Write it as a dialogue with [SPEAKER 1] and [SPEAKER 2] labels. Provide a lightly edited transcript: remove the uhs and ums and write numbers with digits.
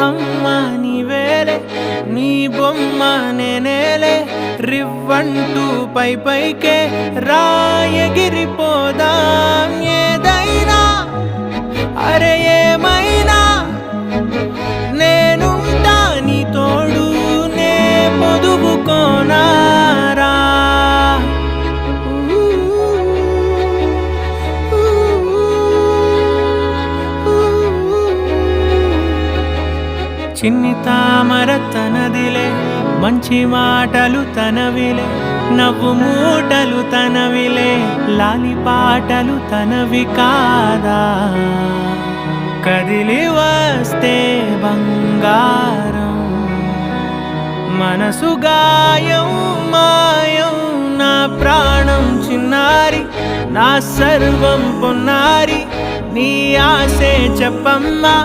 [SPEAKER 1] అమ్మ నీవేలే, నీ బొమ్మ నేనేలే, రివ్వంటూ పై పైకే రాయగిరిపోదాం. ఏదైనా అరే ఏమైనా నేనుంటా నీ తోడు, నే పొదుపుకోనారా. చిన్ని తామర తనదిలే, మంచి మాటలు తనవిలే, నవ్వు మూటలు తనవిలే, లాలి పాటలు తనవి కాదా. కదిలి వస్తే బంగారం, మనసు గాయం మాయం, నా ప్రాణం చిన్నారి, నా సర్వం పొన్నారి, నీ ఆశే చెప్పమ్మా.